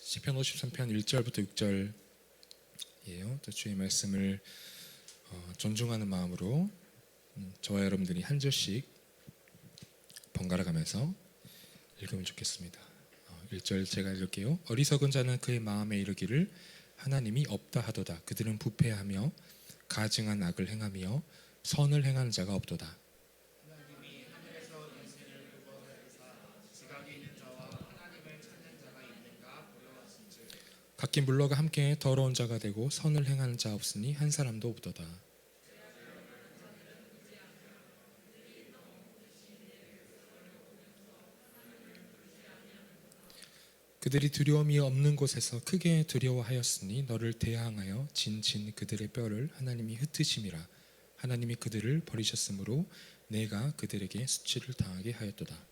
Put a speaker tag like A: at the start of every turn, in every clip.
A: 시편 53편 1절부터 6절이에요. 또 주의 말씀을 존중하는 마음으로 저와 여러분들이 한 절씩 번갈아 가면서 읽으면 좋겠습니다. 1절 제가 읽을게요. 어리석은 자는 그의 마음에 이르기를 하나님이 없다 하도다. 그들은 부패하며 가증한 악을 행하며 선을 행하는 자가 없도다.
B: 하나님이 하늘에서 인생을 두어내사 지각이 있는 자와 하나님을 찾는 자가 있는가 보려하신즉
A: 각기 물러가 함께 더러운 자가 되고 선을 행하는 자 없으니 한 사람도 없도다. 그들이 두려움이 없는 곳에서 크게 두려워하였으니 너를 대항하여 진친 그들의 뼈를 하나님이 흩으심이라. 하나님이 그들을 버리셨으므로 내가 그들에게 수치를 당하게 하였도다.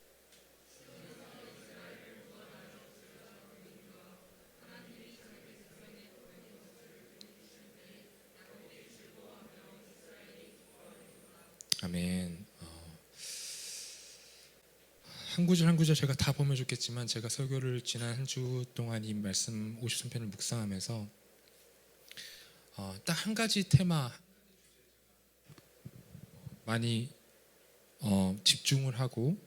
A: 아멘. 한 구절 한 구절 제가 다 보면 좋겠지만 제가 설교를 지난 한 주 동안 이 말씀 53편을 묵상하면서 딱 한 가지 테마 많이 집중을 하고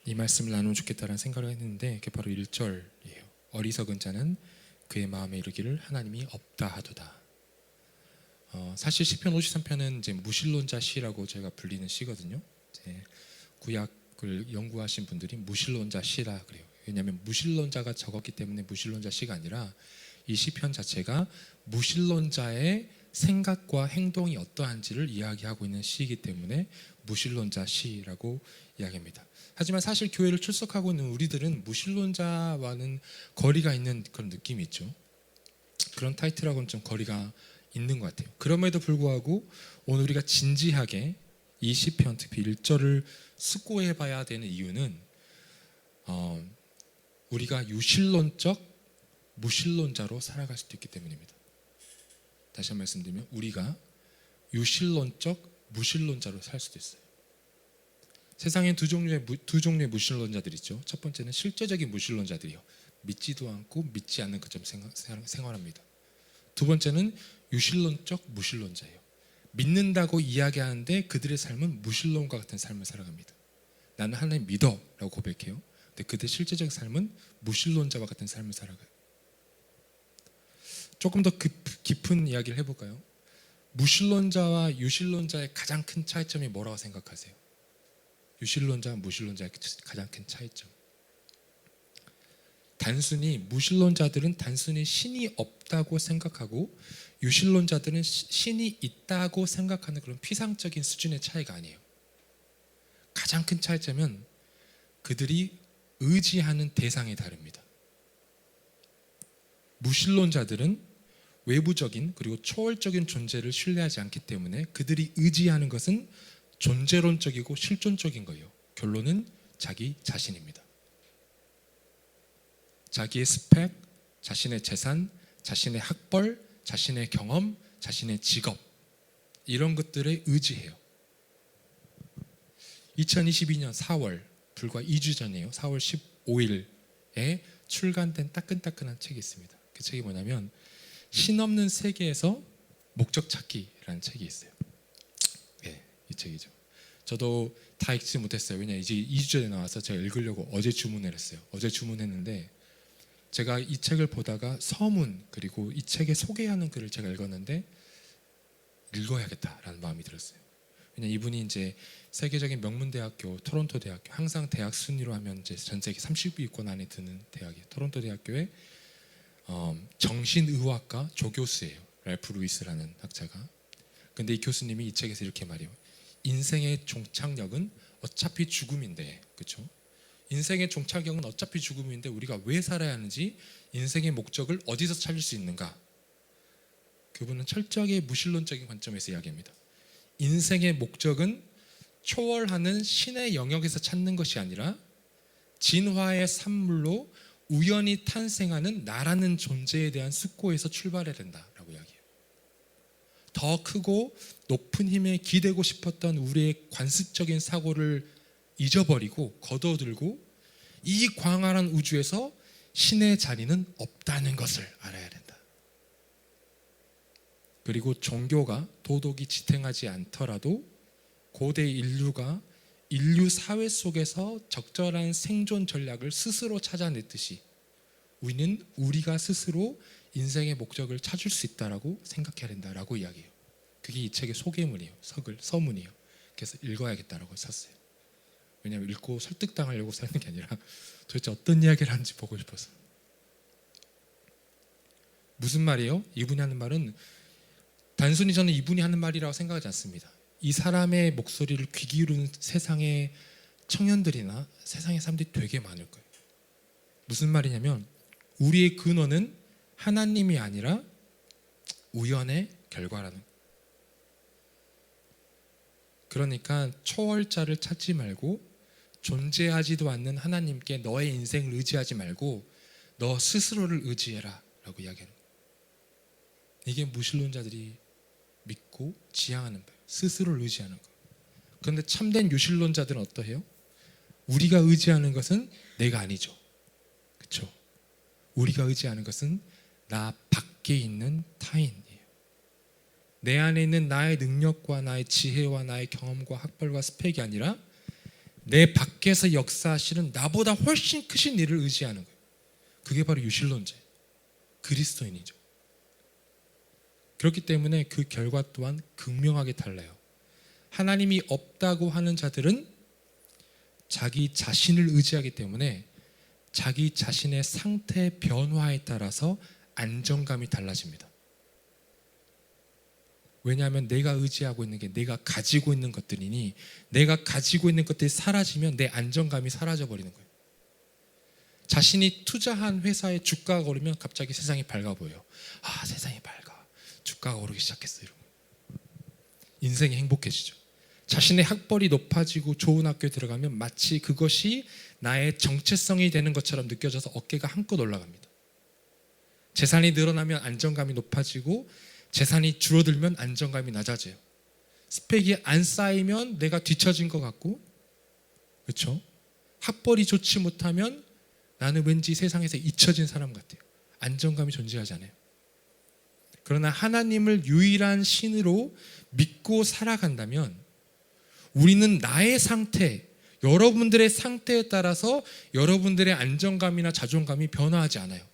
A: 이 말씀을 나누면 좋겠다라는 생각을 했는데 그게 바로 1절이에요. 어리석은 자는 그의 마음에 이르기를 하나님이 없다 하도다. 사실 시편 53편은 이제 무신론자 시라고 제가 불리는 시거든요. 이제 구약을 연구하신 분들이 무신론자 시라 그래요. 왜냐하면 무신론자가 적었기 때문에 무신론자 시가 아니라 이 시편 자체가 무신론자의 생각과 행동이 어떠한지를 이야기하고 있는 시이기 때문에 무신론자 시라고 이야기합니다. 하지만 사실 교회를 출석하고 있는 우리들은 무신론자와는 거리가 있는 그런 느낌이 있죠. 그런 타이틀하고는 좀 거리가 있는 것 같아요. 그럼에도 불구하고 오늘 우리가 진지하게 이 시편 특히 1절을 숙고해 봐야 되는 이유는 우리가 유신론적 무신론자로 살아갈 수도 있기 때문입니다. 다시 한 번 말씀드리면 우리가 유신론적 무신론자로 살 수도 있어요. 세상엔 두 종류의 무신론자들이 있죠. 첫 번째는 실제적인 무신론자들이요. 믿지도 않고 믿지 않는 것처럼 생활합니다. 두 번째는 유신론적 무신론자예요. 믿는다고 이야기하는데 그들의 삶은 무신론과 같은 삶을 살아갑니다. 나는 하나님 믿어 라고 고백해요. 근데 그들의 실제적 삶은 무신론자와 같은 삶을 살아가요. 조금 더 깊은 이야기를 해볼까요? 무신론자와 유신론자의 가장 큰 차이점이 뭐라고 생각하세요? 유신론자와 무신론자의 가장 큰 차이점. 무신론자들은 단순히 신이 없다고 생각하고 유신론자들은 신이 있다고 생각하는 그런 피상적인 수준의 차이가 아니에요. 가장 큰 차이점은 그들이 의지하는 대상이 다릅니다. 무신론자들은 외부적인 그리고 초월적인 존재를 신뢰하지 않기 때문에 그들이 의지하는 것은 존재론적이고 실존적인 거예요. 결론은 자기 자신입니다. 자기의 스펙, 자신의 재산, 자신의 학벌, 자신의 경험, 자신의 직업 이런 것들에 의지해요. 2022년 4월 불과 2주 전이에요. 4월 15일에 출간된 따끈따끈한 책이 있습니다. 그 책이 뭐냐면 신없는 세계에서 목적 찾기라는 책이 있어요. 네, 이 책이죠. 저도 다 읽지 못했어요. 왜냐하면 이제 2주 전에 나와서 제가 읽으려고 어제 주문을 했어요. 어제 주문했는데 제가 이 책을 보다가 서문 그리고 이 책에 소개하는 글을 제가 읽었는데 읽어야겠다라는 마음이 들었어요. 왜냐하면 이분이 이제 세계적인 명문대학교 토론토 대학교 항상 대학 순위로 하면 이제 전 세계 30위권 안에 드는 대학이에요. 토론토 대학교의 정신의학과 조교수예요. 랄프 루이스라는 학자가. 근데 이 교수님이 이 책에서 이렇게 말해요. 인생의 종착역은 어차피 죽음인데, 그렇죠? 인생의 종착역은 어차피 죽음인데 우리가 왜 살아야 하는지 인생의 목적을 어디서 찾을 수 있는가? 그분은 철저하게 무신론적인 관점에서 이야기합니다. 인생의 목적은 초월하는 신의 영역에서 찾는 것이 아니라 진화의 산물로 우연히 탄생하는 나라는 존재에 대한 숙고에서 출발해야 된다라고 이야기해요. 더 크고 높은 힘에 기대고 싶었던 우리의 관습적인 사고를 잊어버리고 거둬들고 이 광활한 우주에서 신의 자리는 없다는 것을 알아야 된다. 그리고 종교가 도덕이 지탱하지 않더라도 고대 인류가 인류 사회 속에서 적절한 생존 전략을 스스로 찾아냈듯이 우리는 우리가 스스로 인생의 목적을 찾을 수 있다라고 생각해야 된다라고 이야기해요. 그게 이 책의 소개문이에요. 서문이에요. 그래서 읽어야겠다라고 썼어요. 왜냐하면 읽고 설득당하려고 쓰는 게 아니라 도대체 어떤 이야기를 하는지 보고 싶어서. 무슨 말이에요? 이분이 하는 말은 단순히 저는 이분이 하는 말이라고 생각하지 않습니다. 이 사람의 목소리를 귀 기울이는 세상의 청년들이나 세상의 사람들이 되게 많을 거예요. 무슨 말이냐면 우리의 근원은 하나님이 아니라 우연의 결과라는 거예요. 그러니까 초월자를 찾지 말고 존재하지도 않는 하나님께 너의 인생을 의지하지 말고 너 스스로를 의지해라 라고 이야기하는 거예요. 이게 무신론자들이 믿고 지향하는 바예요. 스스로를 의지하는 거. 그런데 참된 유신론자들은 어떠해요? 우리가 의지하는 것은 내가 아니죠. 그렇죠? 우리가 의지하는 것은 나 밖에 있는 타인이에요. 내 안에 있는 나의 능력과 나의 지혜와 나의 경험과 학벌과 스펙이 아니라 내 밖에서 역사하시는 나보다 훨씬 크신 이를 의지하는 거예요. 그게 바로 유신론자예요. 그리스도인이죠. 그렇기 때문에 그 결과 또한 극명하게 달라요. 하나님이 없다고 하는 자들은 자기 자신을 의지하기 때문에 자기 자신의 상태 변화에 따라서 안정감이 달라집니다. 왜냐하면 내가 의지하고 있는 게 내가 가지고 있는 것들이니 내가 가지고 있는 것들이 사라지면 내 안정감이 사라져 버리는 거예요. 자신이 투자한 회사의 주가가 오르면 갑자기 세상이 밝아 보여요. 아, 세상이 밝아. 주가가 오르기 시작했어요. 인생이 행복해지죠. 자신의 학벌이 높아지고 좋은 학교에 들어가면 마치 그것이 나의 정체성이 되는 것처럼 느껴져서 어깨가 한껏 올라갑니다. 재산이 늘어나면 안정감이 높아지고 재산이 줄어들면 안정감이 낮아져요. 스펙이 안 쌓이면 내가 뒤처진 것 같고, 그렇죠? 학벌이 좋지 못하면 나는 왠지 세상에서 잊혀진 사람 같아요. 안정감이 존재하지 않아요. 그러나 하나님을 유일한 신으로 믿고 살아간다면 우리는 나의 상태, 여러분들의 상태에 따라서 여러분들의 안정감이나 자존감이 변화하지 않아요.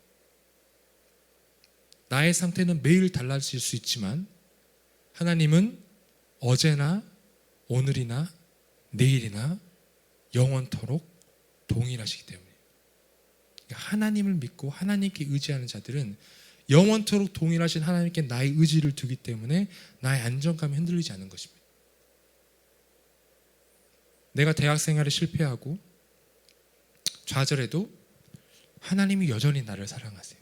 A: 나의 상태는 매일 달라질 수 있지만 하나님은 어제나 오늘이나 내일이나 영원토록 동일하시기 때문에 하나님을 믿고 하나님께 의지하는 자들은 영원토록 동일하신 하나님께 나의 의지를 두기 때문에 나의 안정감이 흔들리지 않는 것입니다. 내가 대학 생활에 실패하고 좌절해도 하나님이 여전히 나를 사랑하세요.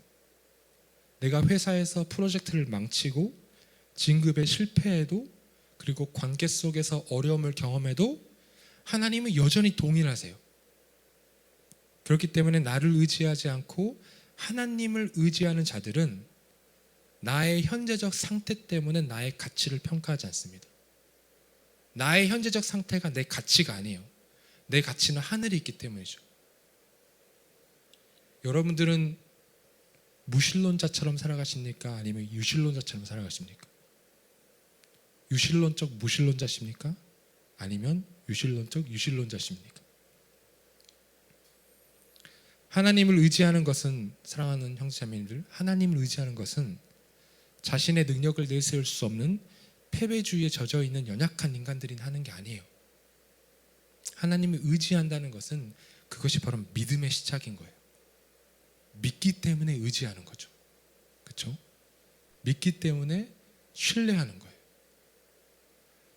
A: 내가 회사에서 프로젝트를 망치고 진급에 실패해도 그리고 관계 속에서 어려움을 경험해도 하나님은 여전히 동일하세요. 그렇기 때문에 나를 의지하지 않고 하나님을 의지하는 자들은 나의 현재적 상태 때문에 나의 가치를 평가하지 않습니다. 나의 현재적 상태가 내 가치가 아니에요. 내 가치는 하늘에 있기 때문이죠. 여러분들은 무신론자처럼 살아가십니까? 아니면 유신론자처럼 살아가십니까? 유신론적 무신론자십니까? 아니면 유신론적 유신론자십니까? 하나님을 의지하는 것은, 사랑하는 형제자매님들, 하나님을 의지하는 것은 자신의 능력을 내세울 수 없는 패배주의에 젖어 있는 연약한 인간들이 하는 게 아니에요. 하나님을 의지한다는 것은 그것이 바로 믿음의 시작인 거예요. 믿기 때문에 의지하는 거죠. 그렇죠? 믿기 때문에 신뢰하는 거예요.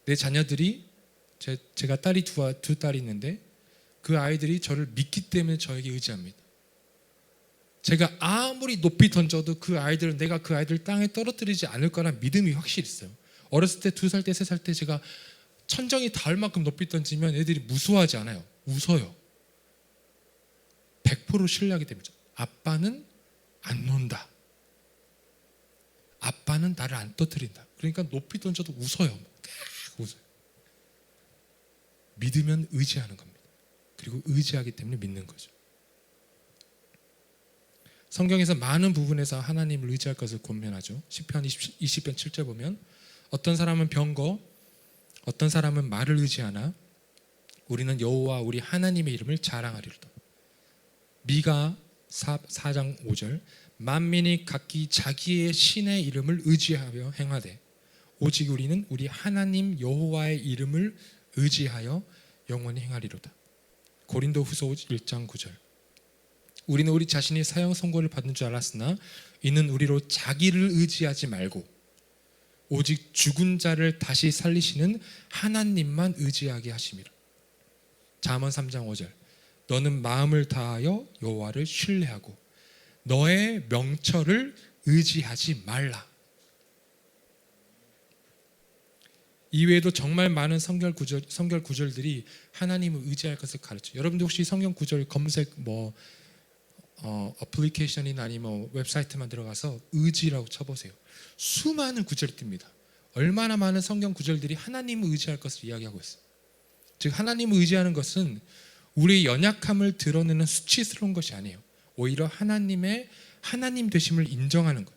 A: 내 자녀들이 제가 딸이 두 딸이 있는데 그 아이들이 저를 믿기 때문에 저에게 의지합니다. 제가 아무리 높이 던져도 그 아이들은 내가 그 아이들 땅에 떨어뜨리지 않을 거란 믿음이 확실히 있어요. 어렸을 때 2살 때 3살 때 제가 천정이 닿을 만큼 높이 던지면 애들이 무서워하지 않아요. 웃어요. 100% 신뢰하게 됩니다. 아빠는 안 논다. 아빠는 나를 안 떨어뜨린다. 그러니까 높이 던져도 웃어요. 웃어요. 믿으면 의지하는 겁니다. 그리고 의지하기 때문에 믿는 거죠. 성경에서 많은 부분에서 하나님을 의지할 것을 권면하죠. 시편 20편 7절 보면 어떤 사람은 병거, 어떤 사람은 말을 의지하나 우리는 여호와 우리 하나님의 이름을 자랑하리로다. 미가 4장 5절 만민이 각기 자기의 신의 이름을 의지하여 행하되 오직 우리는 우리 하나님 여호와의 이름을 의지하여 영원히 행하리로다. 고린도후서 1장 9절 우리는 우리 자신이 사형 선고를 받는 줄 알았으나 이는 우리로 자기를 의지하지 말고 오직 죽은 자를 다시 살리시는 하나님만 의지하게 하심이라. 잠언 3장 5절 너는 마음을 다하여 여호와를 신뢰하고 너의 명철을 의지하지 말라. 이외에도 정말 많은 성경 구절들이 하나님을 의지할 것을 가르쳐요. 여러분들 혹시 성경 구절 검색 어플리케이션이나 아니면 웹사이트만 들어가서 의지라고 쳐보세요. 수많은 구절이 뜹니다. 얼마나 많은 성경 구절들이 하나님을 의지할 것을 이야기하고 있어요. 즉 하나님을 의지하는 것은 우리의 연약함을 드러내는 수치스러운 것이 아니에요. 오히려 하나님의 하나님 되심을 인정하는 것,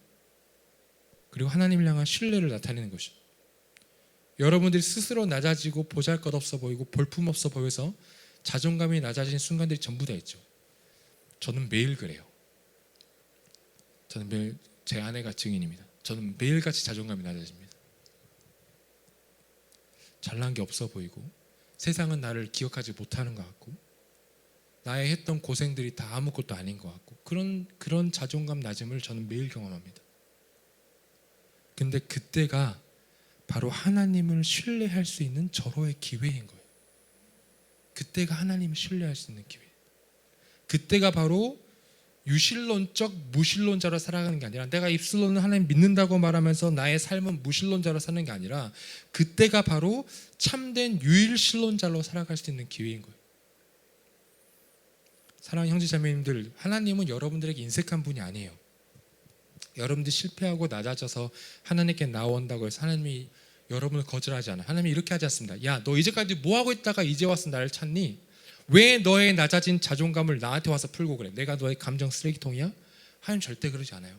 A: 그리고 하나님을 향한 신뢰를 나타내는 것이죠. 여러분들이 스스로 낮아지고 보잘것없어 보이고 볼품없어 보여서 자존감이 낮아진 순간들이 전부 다 있죠. 저는 매일 그래요. 저는 매일, 제 아내가 증인입니다. 저는 매일같이 자존감이 낮아집니다. 잘난 게 없어 보이고 세상은 나를 기억하지 못하는 것 같고 나의 했던 고생들이 다 아무것도 아닌 것 같고 그런 자존감 낮음을 저는 매일 경험합니다. 근데 그때가 바로 하나님을 신뢰할 수 있는 절호의 기회인 거예요. 그때가 하나님을 신뢰할 수 있는 기회. 그때가 바로 유실론적 무신론자로 살아가는 게 아니라 내가 입술로는 하나님 믿는다고 말하면서 나의 삶은 무신론자로 사는 게 아니라 그때가 바로 참된 유일신론자로 살아갈 수 있는 기회인 거예요. 사랑하는 형제자매님들, 하나님은 여러분들에게 인색한 분이 아니에요. 여러분들이 실패하고 낮아져서 하나님께 나온다고 해서 하나님이 여러분을 거절하지 않아요. 하나님이 이렇게 하지 않습니다. 야, 너 이제까지 뭐하고 있다가 이제 와서 나를 찾니? 왜 너의 낮아진 자존감을 나한테 와서 풀고 그래? 내가 너의 감정 쓰레기통이야? 하나님 절대 그러지 않아요.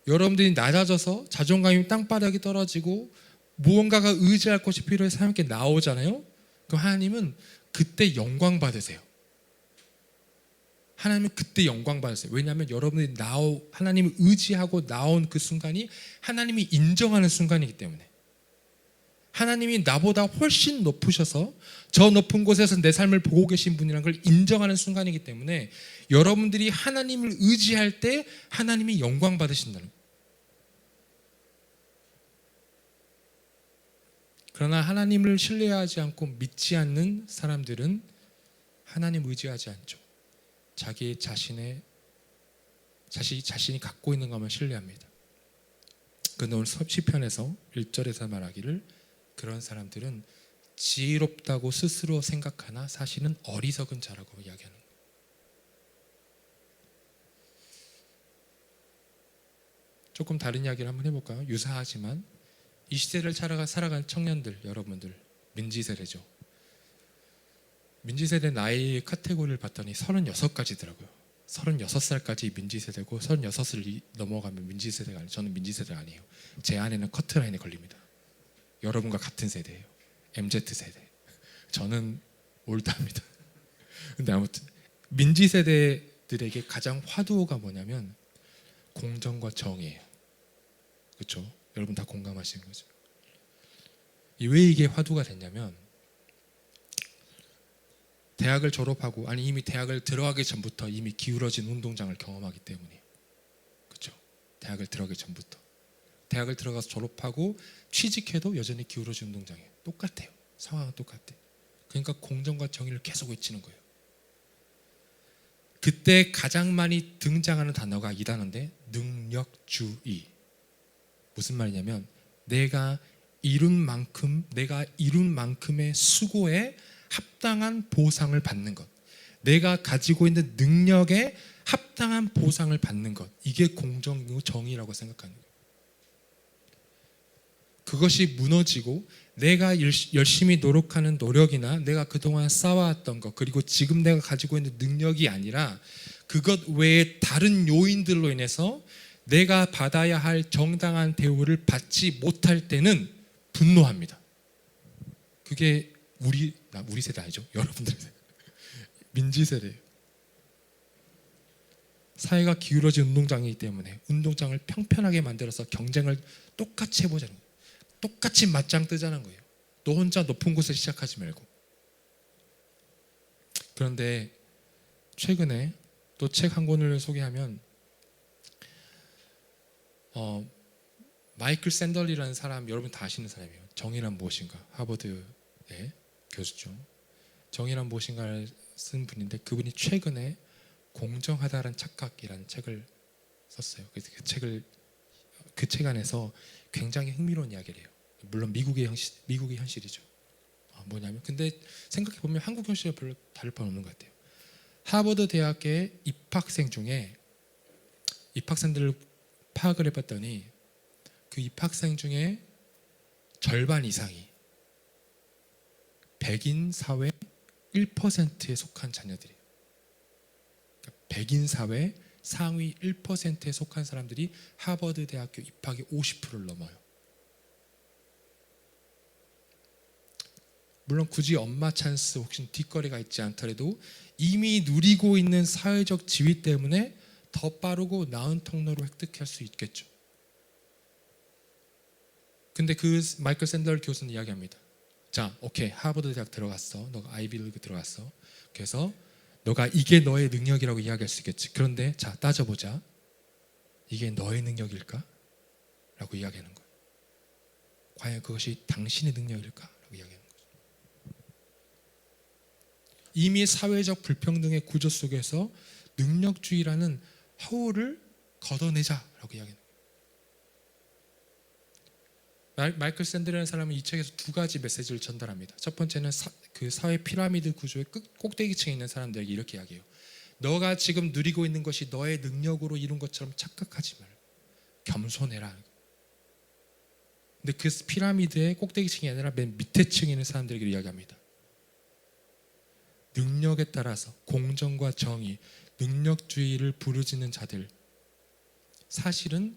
A: 여러분들이 낮아져서 자존감이 땅바닥에 떨어지고 무언가가 의지할 곳이 필요해서 하나님께 나오잖아요. 그럼 하나님은 그때 영광 받으세요. 하나님은 그때 영광 받으세요. 왜냐하면 여러분들이 하나님을 의지하고 나온 그 순간이 하나님이 인정하는 순간이기 때문에. 하나님이 나보다 훨씬 높으셔서 저 높은 곳에서 내 삶을 보고 계신 분이라는 걸 인정하는 순간이기 때문에 여러분들이 하나님을 의지할 때 하나님이 영광 받으신다는 거예요. 그러나 하나님을 신뢰하지 않고 믿지 않는 사람들은 하나님을 의지하지 않죠. 자신이 갖고 있는 것만 신뢰합니다. 그런데 오늘 시편에서 1절에서 말하기를 그런 사람들은 지혜롭다고 스스로 생각하나 사실은 어리석은 자라고 이야기하는 거예요. 조금 다른 이야기를 한번 해볼까요? 유사하지만 이 시대를 살아간 청년들, 여러분들 민지세대죠. 민지세대 나이 카테고리를 봤더니 36가지더라고요. 36살까지 민지세대고 36을 넘어가면 민지세대가 아니에요. 저는 민지세대가 아니에요. 제 안에는 커트라인에 걸립니다. 여러분과 같은 세대예요. MZ세대. 저는 올드합니다. 근데 아무튼 민지세대들에게 가장 화두가 뭐냐면 공정과 정의예요. 그렇죠? 여러분 다 공감하시는 거죠. 왜 이게 화두가 됐냐면 대학을 졸업하고 이미 대학을 들어가기 전부터 이미 기울어진 운동장을 경험하기 때문이에요. 그렇죠? 대학을 들어가기 전부터. 대학을 들어가서 졸업하고 취직해도 여전히 기울어진 운동장이에요. 똑같아요. 상황은 똑같아요. 그러니까 공정과 정의를 계속 외치는 거예요. 그때 가장 많이 등장하는 단어가 이 단어인데 능력주의. 무슨 말이냐면 내가 이룬 만큼의 수고에 합당한 보상을 받는 것, 내가 가지고 있는 능력에 합당한 보상을 받는 것, 이게 공정이고 정의라고 생각하는 거예요. 그것이 무너지고 내가 열심히 노력하는 노력이나 내가 그동안 쌓아왔던 것, 그리고 지금 내가 가지고 있는 능력이 아니라 그것 외에 다른 요인들로 인해서 내가 받아야 할 정당한 대우를 받지 못할 때는 분노합니다. 그게 우리 세대 아니죠. 여러분들의 세대. 민지 세대예요. 사회가 기울어진 운동장이기 때문에 운동장을 평편하게 만들어서 경쟁을 똑같이 해보자는 거예요. 똑같이 맞짱 뜨자는 거예요. 너 혼자 높은 곳에 시작하지 말고. 그런데 최근에 또 책 한 권을 소개하면 마이클 샌들이라는 사람, 여러분 다 아시는 사람이에요. 정의란 무엇인가, 하버드의 교수죠. 정의란 무엇인가를 쓴 분인데 그분이 최근에 공정하다란 착각이라는 책을 썼어요. 그래서 그 책 안에서 굉장히 흥미로운 이야기를 해요. 물론 미국의 현실이죠. 뭐냐면, 근데 생각해 보면 한국 현실과 별로 다를 바는 없는 것 같아요. 하버드 대학의 입학생 중에 입학생들을 파악을 해봤더니 그 입학생 중에 절반 이상이 백인 사회 1%에 속한 자녀들이에요. 그러니까 백인 사회 상위 1%에 속한 사람들이 하버드 대학교 입학의 50%를 넘어요. 물론 굳이 엄마 찬스 혹시 뒷거리가 있지 않더라도 이미 누리고 있는 사회적 지위 때문에 더 빠르고 나은 통로로 획득할 수 있겠죠. 근데 그 마이클 샌들 교수는 이야기합니다. 자, 오케이, 하버드 대학 들어갔어. 너가 아이비리그 들어갔어. 그래서 너가 이게 너의 능력이라고 이야기할 수 있겠지. 그런데 자, 따져보자. 이게 너의 능력일까? 라고 이야기하는 거예요. 과연 그것이 당신의 능력일까? 라고 이야기하는 거죠. 이미 사회적 불평등의 구조 속에서 능력주의라는 허울을 걷어내자라고 이야기하는 거예요. 마이클 샌들이라는 사람은 이 책에서 두 가지 메시지를 전달합니다. 첫 번째는 그 사회 피라미드 구조의 꼭대기층에 있는 사람들에게 이렇게 이야기해요. 너가 지금 누리고 있는 것이 너의 능력으로 이룬 것처럼 착각하지 말고 겸손해라. 근데 그 피라미드의 꼭대기층이 아니라 맨 밑에 층에 있는 사람들에게 이야기합니다. 능력에 따라서 공정과 정의, 능력주의를 부르짖는 자들, 사실은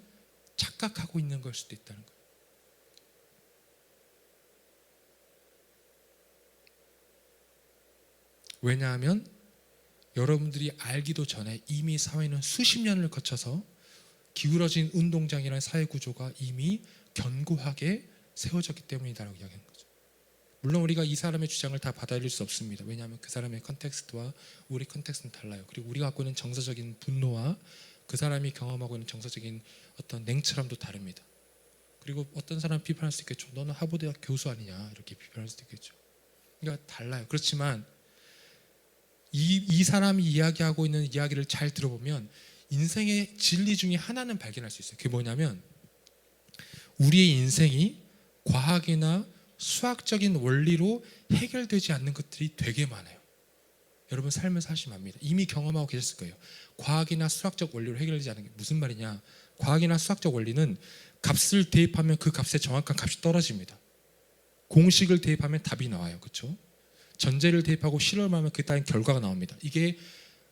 A: 착각하고 있는 걸 수도 있다는 거예요. 왜냐하면 여러분들이 알기도 전에 이미 사회는 수십 년을 거쳐서 기울어진 운동장이라는 사회 구조가 이미 견고하게 세워졌기 때문이다라고 이야기하는 거죠. 물론 우리가 이 사람의 주장을 다 받아들일 수 없습니다. 왜냐하면 그 사람의 컨텍스트와 우리 컨텍스트는 달라요. 그리고 우리가 갖고 있는 정서적인 분노와 그 사람이 경험하고 있는 정서적인 어떤 냉철함도 다릅니다. 그리고 어떤 사람 비판할 수 있겠죠. 너는 하버드대학 교수 아니냐 이렇게 비판할 수도 있겠죠. 그러니까 달라요. 그렇지만 이 사람이 이야기하고 있는 이야기를 잘 들어보면 인생의 진리 중에 하나는 발견할 수 있어요. 그게 뭐냐면 우리의 인생이 과학이나 수학적인 원리로 해결되지 않는 것들이 되게 많아요. 여러분 삶을 사시면 압니다. 이미 경험하고 계셨을 거예요. 과학이나 수학적 원리로 해결되지 않는 게 무슨 말이냐. 과학이나 수학적 원리는 값을 대입하면 그 값의 정확한 값이 떨어집니다. 공식을 대입하면 답이 나와요. 그렇죠? 전제를 대입하고 실험하면 그 따른 결과가 나옵니다. 이게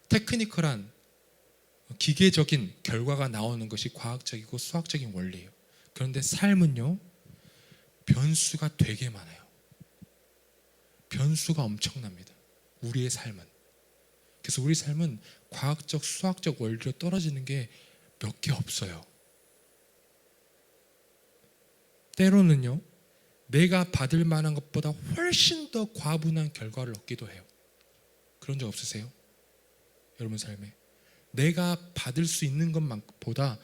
A: 테크니컬한 기계적인 결과가 나오는 것이 과학적이고 수학적인 원리예요. 그런데 삶은요, 변수가 되게 많아요. 변수가 엄청납니다. 우리의 삶은. 그래서 우리 삶은 과학적, 수학적 원리로 떨어지는 게 몇 개 없어요. 때로는요, 내가 받을 만한 것보다 훨씬 더 과분한 결과를 얻기도 해요. 그런 적 없으세요? 여러분 삶에 내가 받을 수 있는 것보다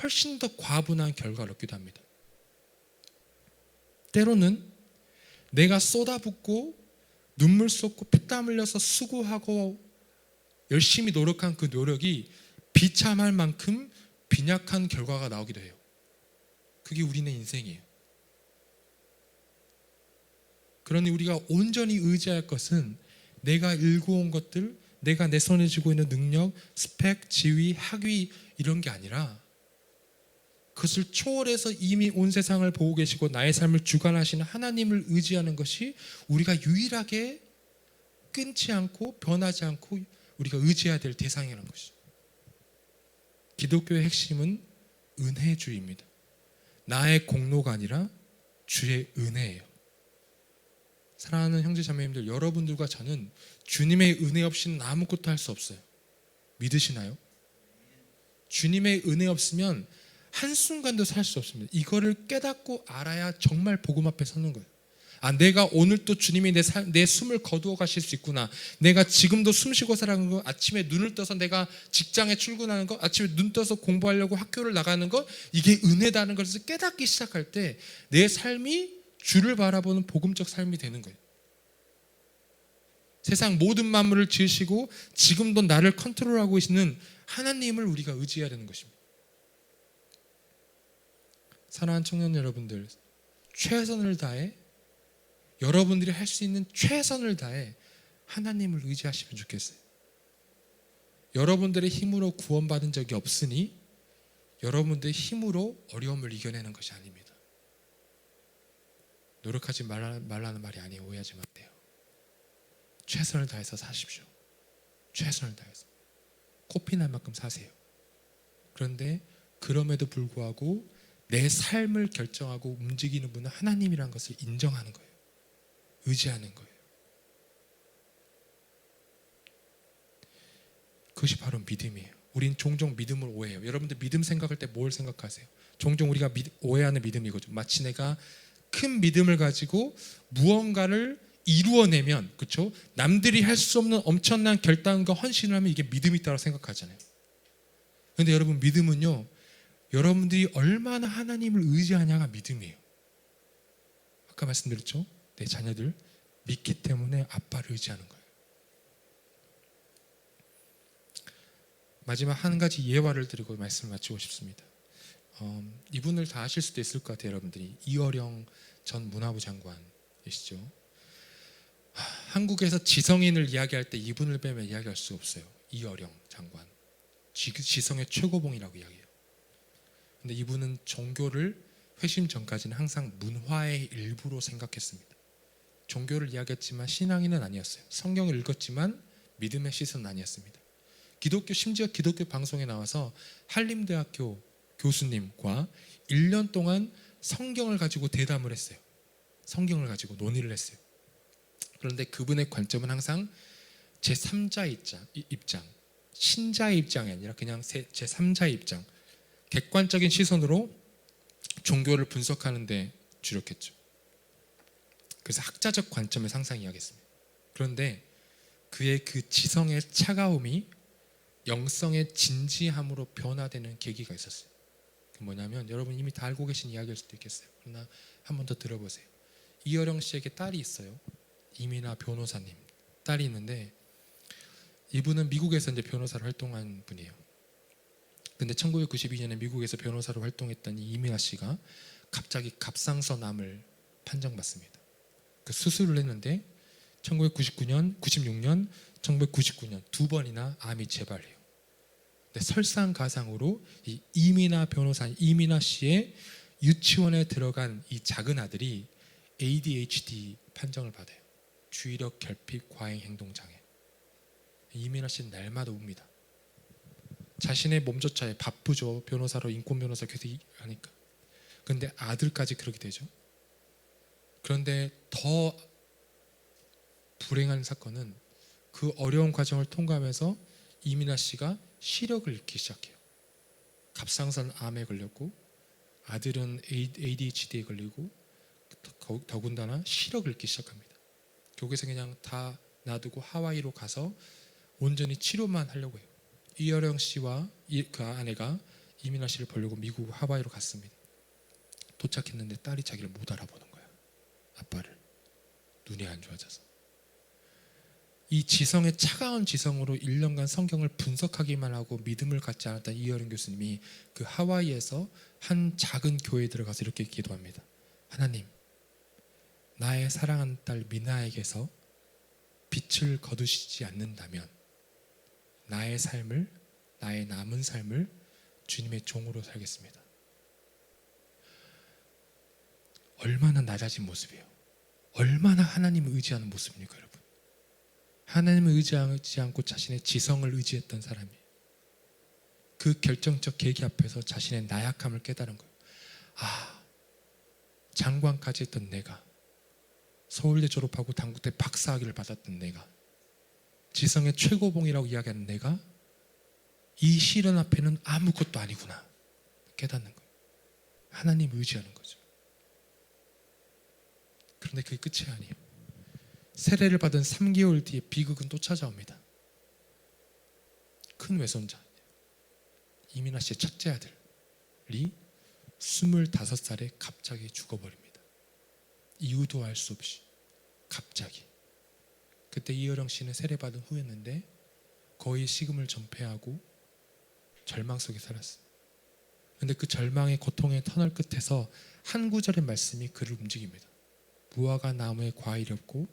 A: 훨씬 더 과분한 결과를 얻기도 합니다. 때로는 내가 쏟아붓고 눈물 쏟고 피땀 흘려서 수고하고 열심히 노력한 그 노력이 비참할 만큼 빈약한 결과가 나오기도 해요. 그게 우리네 인생이에요. 그러니 우리가 온전히 의지할 것은 내가 일구온 것들, 내가 내 손에 쥐고 있는 능력, 스펙, 지위, 학위 이런 게 아니라 그것을 초월해서 이미 온 세상을 보고 계시고 나의 삶을 주관하시는 하나님을 의지하는 것이 우리가 유일하게 끊지 않고 변하지 않고 우리가 의지해야 될 대상이라는 것이죠. 기독교의 핵심은 은혜주의입니다. 나의 공로가 아니라 주의 은혜예요. 사랑하는 형제 자매님들, 여러분들과 저는 주님의 은혜 없이는 아무것도 할 수 없어요. 믿으시나요? 주님의 은혜 없으면 한순간도 살 수 없습니다. 이거를 깨닫고 알아야 정말 복음 앞에 서는 거예요. 내가 오늘 또 주님이 내 숨을 거두어 가실 수 있구나. 내가 지금도 숨 쉬고 살아가는 거, 아침에 눈을 떠서 내가 직장에 출근하는 거, 아침에 눈 떠서 공부하려고 학교를 나가는 거, 이게 은혜다는 것을 깨닫기 시작할 때 내 삶이 주를 바라보는 복음적 삶이 되는 거예요. 세상 모든 만물을 지으시고 지금도 나를 컨트롤하고 계시는 하나님을 우리가 의지해야 되는 것입니다. 사랑하는 청년 여러분들, 최선을 다해, 여러분들이 할 수 있는 최선을 다해 하나님을 의지하시면 좋겠어요. 여러분들의 힘으로 구원받은 적이 없으니 여러분들의 힘으로 어려움을 이겨내는 것이 아닙니다. 노력하지 말라는 말이 아니에요. 오해하지 마세요. 최선을 다해서 사십시오. 최선을 다해서 코피날 만큼 사세요. 그런데 그럼에도 불구하고 내 삶을 결정하고 움직이는 분은 하나님이라는 것을 인정하는 거예요. 의지하는 거예요. 그것이 바로 믿음이에요. 우린 종종 믿음을 오해해요. 여러분들 믿음 생각할 때 뭘 생각하세요? 종종 우리가 오해하는 믿음이 이거죠. 마치 내가 큰 믿음을 가지고 무언가를 이루어내면, 그렇죠? 남들이 할 수 없는 엄청난 결단과 헌신을 하면 이게 믿음이 있다고 생각하잖아요. 그런데 여러분, 믿음은요, 여러분들이 얼마나 하나님을 의지하냐가 믿음이에요. 아까 말씀드렸죠? 내 자녀들 믿기 때문에 아빠를 의지하는 거예요. 마지막 한 가지 예화를 드리고 말씀을 마치고 싶습니다. 이분을 다 아실 수도 있을 것 같아요. 여러분들이 이어령 전 문화부 장관이시죠. 한국에서 지성인을 이야기할 때 이분을 빼면 이야기할 수 없어요. 이어령 장관, 지성의 최고봉이라고 이야기해요. 근데 이분은 종교를 회심 전까지는 항상 문화의 일부로 생각했습니다. 종교를 이야기했지만 신앙인은 아니었어요. 성경을 읽었지만 믿음의 시선은 아니었습니다. 심지어 기독교 방송에 나와서 한림대학교 교수님과 1년 동안 성경을 가지고 대담을 했어요. 성경을 가지고 논의를 했어요. 그런데 그분의 관점은 항상 제3자의 입장, 신자의 입장이 아니라 그냥 제3자의 입장, 객관적인 시선으로 종교를 분석하는 데 주력했죠. 그래서 학자적 관점에서 항상 이야기했습니다. 그런데 그의 그 지성의 차가움이 영성의 진지함으로 변화되는 계기가 있었어요. 그게 뭐냐면, 여러분 이미 다 알고 계신 이야기일 수도 있겠어요. 그러나 한 번 더 들어보세요. 이어령 씨에게 딸이 있어요. 이민아 변호사님 딸이 있는데, 이분은 미국에서 이제 변호사로 활동한 분이에요. 근데 1992년에 미국에서 변호사로 활동했던 이 이민아 씨가 갑자기 갑상선암을 판정받습니다. 그 수술을 했는데 1999년, 96년, 1999년 두 번이나 암이 재발해요. 근데 설상가상으로 이 이민아 씨의 유치원에 들어간 이 작은 아들이 ADHD 판정을 받아요. 주의력 결핍 과잉 행동 장애. 이민아 씨는 날마다 웁니다. 자신의 몸조차에 바쁘죠. 변호사로, 인권 변호사 계속 하니까. 그런데 아들까지 그렇게 되죠. 그런데 더 불행한 사건은 그 어려운 과정을 통과하면서 이민아 씨가 시력을 잃기 시작해요. 갑상선 암에 걸렸고, 아들은 ADHD에 걸리고, 더군다나 시력을 잃기 시작합니다. 결국에서 그냥 다 놔두고 하와이로 가서 온전히 치료만 하려고 해요. 이어령 씨와 그 아내가 이민아 씨를 보려고 미국 하와이로 갔습니다. 도착했는데 딸이 자기를 못 알아보는 거야. 아빠를. 눈이 안 좋아져서. 이 지성의 차가운 지성으로 1년간 성경을 분석하기만 하고 믿음을 갖지 않았던 이어령 교수님이 그 하와이에서 한 작은 교회에 들어가서 이렇게 기도합니다. 하나님, 나의 사랑하는 딸 미나에게서 빛을 거두시지 않는다면 나의 남은 삶을 주님의 종으로 살겠습니다. 얼마나 낮아진 모습이에요. 얼마나 하나님을 의지하는 모습입니까, 여러분? 하나님을 의지하지 않고 자신의 지성을 의지했던 사람이에요. 그 결정적 계기 앞에서 자신의 나약함을 깨달은 거예요. 아, 장관까지 했던 내가, 서울대 졸업하고 단국대 박사학위를 받았던 내가, 지성의 최고봉이라고 이야기하는 내가 이 시련 앞에는 아무것도 아니구나 깨닫는 거예요. 하나님 의지하는 거죠. 그런데 그게 끝이 아니에요. 세례를 받은 3개월 뒤에 비극은 또 찾아옵니다. 큰 외손자 이민아 씨의 첫째 아들이 25살에 갑자기 죽어버립니다. 이유도 알 수 없이 갑자기. 그때 이어령 씨는 세례받은 후였는데 거의 식음을 전폐하고 절망 속에 살았어요. 그런데 그 절망의 고통의 터널 끝에서 한 구절의 말씀이 그를 움직입니다. 무화과 나무에 과일이 없고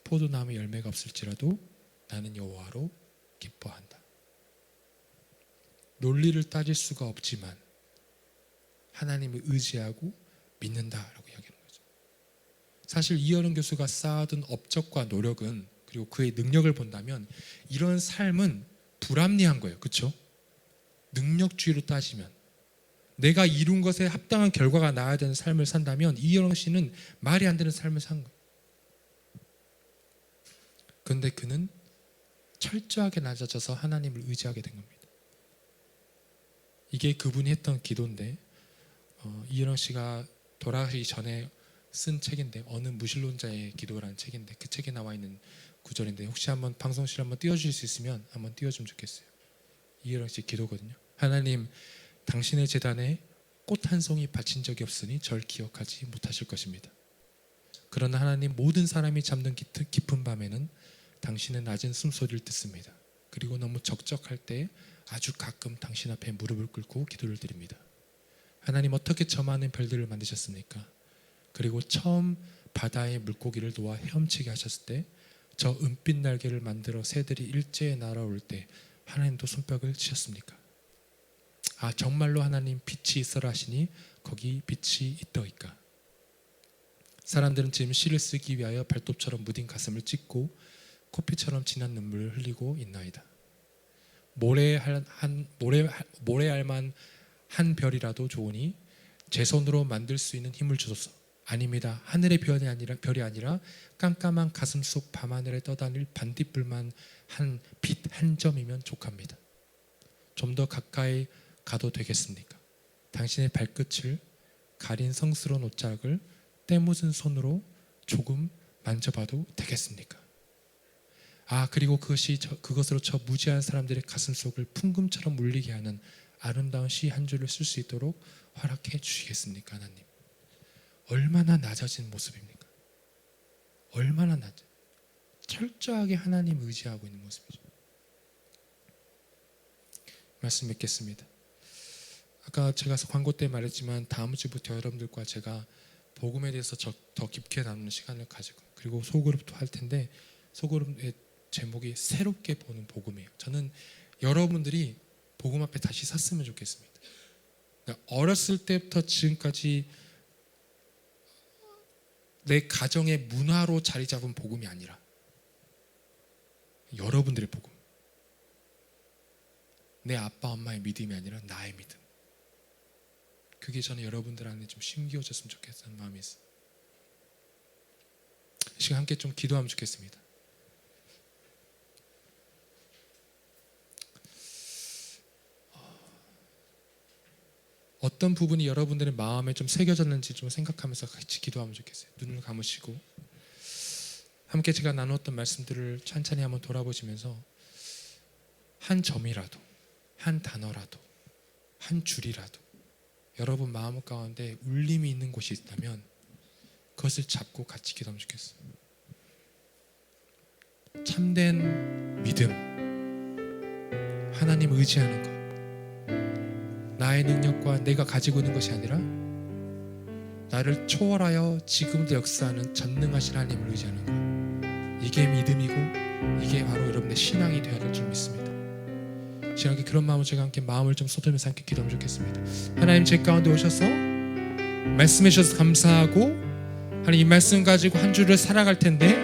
A: 포도나무에 열매가 없을지라도 나는 여호와로 기뻐한다. 논리를 따질 수가 없지만 하나님을 의지하고 믿는다라고 이야기하는 거죠. 사실 이어령 교수가 쌓아둔 업적과 노력은, 그리고 그의 능력을 본다면 이런 삶은 불합리한 거예요. 그렇죠? 능력주의로 따지면 내가 이룬 것에 합당한 결과가 나와야 되는 삶을 산다면 이어령 씨는 말이 안 되는 삶을 산 거예요. 그런데 그는 철저하게 낮아져서 하나님을 의지하게 된 겁니다. 이게 그분이 했던 기도인데, 이어령 씨가 돌아가시기 전에 쓴 책인데, 어느 무신론자의 기도라는 책인데, 그 책에 나와 있는 구절인데, 혹시 한번 방송실 한번 띄워주실 수 있으면 한번 띄워주면 좋겠어요. 이어령 씨 기도거든요. 하나님, 당신의 제단에 꽃 한 송이 바친 적이 없으니 절 기억하지 못하실 것입니다. 그러나 하나님, 모든 사람이 잠든 깊은 밤에는 당신의 낮은 숨소리를 듣습니다. 그리고 너무 적적할 때 아주 가끔 당신 앞에 무릎을 꿇고 기도를 드립니다. 하나님, 어떻게 저 많은 별들을 만드셨습니까? 그리고 처음 바다의 물고기를 놓아 헤엄치게 하셨을 때, 저 은빛 날개를 만들어 새들이 일제에 날아올 때 하나님도 손뼉을 치셨습니까? 아, 정말로 하나님 빛이 있어라 하시니 거기 빛이 있더이까? 사람들은 지금 시를 쓰기 위하여 발톱처럼 무딘 가슴을 찢고 코피처럼 진한 눈물을 흘리고 있나이다. 모래알만 한 별이라도 좋으니 제 손으로 만들 수 있는 힘을 주소서. 아닙니다. 하늘의 별이 아니라 깜깜한 가슴 속 밤하늘에 떠다닐 반딧불만 한 빛 한 점이면 족합니다. 좀 더 가까이 가도 되겠습니까? 당신의 발끝을 가린 성스러운 옷자락을 때 묻은 손으로 조금 만져봐도 되겠습니까? 아, 그리고 그것으로 저 무지한 사람들의 가슴 속을 풍금처럼 울리게 하는 아름다운 시 한 줄을 쓸 수 있도록 허락해 주시겠습니까? 하나님, 얼마나 낮아진 모습입니까? 얼마나 철저하게 하나님 의지하고 있는 모습이죠. 말씀 맺겠습니다. 아까 제가 광고 때 말했지만 다음 주부터 여러분들과 제가 복음에 대해서 더 깊게 나누는 시간을 가지고, 그리고 소그룹도 할 텐데, 소그룹의 제목이 새롭게 보는 복음이에요. 저는 여러분들이 복음 앞에 다시 섰으면 좋겠습니다. 그러니까 어렸을 때부터 지금까지 내 가정의 문화로 자리 잡은 복음이 아니라 여러분들의 복음, 내 아빠 엄마의 믿음이 아니라 나의 믿음, 그게 저는 여러분들 안에 좀 심기어졌으면 좋겠다는 마음이 있어요. 이 시간 함께 좀 기도하면 좋겠습니다. 어떤 부분이 여러분들의 마음에 좀 새겨졌는지 좀 생각하면서 같이 기도하면 좋겠어요. 눈을 감으시고 함께 제가 나누었던 말씀들을 천천히 한번 돌아보시면서 한 점이라도, 한 단어라도, 한 줄이라도 여러분 마음 가운데 울림이 있는 곳이 있다면 그것을 잡고 같이 기도하면 좋겠어요. 참된 믿음, 하나님 의지하는 것, 나의 능력과 내가 가지고 있는 것이 아니라 나를 초월하여 지금도 역사하는 전능하신 하나님을 의지하는 것, 이게 믿음이고 이게 바로 여러분의 신앙이 되어야 될 줄 믿습니다. 지금 그런 마음으로 제가 함께 마음을 좀 쏟으면서 함께 기도하면 좋겠습니다. 하나님, 제 가운데 오셔서 말씀해 주셔서 감사하고, 하나님 이 말씀 가지고 한 주를 살아갈 텐데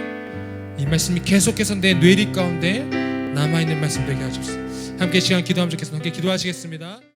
A: 이 말씀이 계속해서 내 뇌리 가운데 남아있는 말씀 되게 하옵소서. 함께 시간 기도하면 좋겠습니다. 함께 기도하시겠습니다.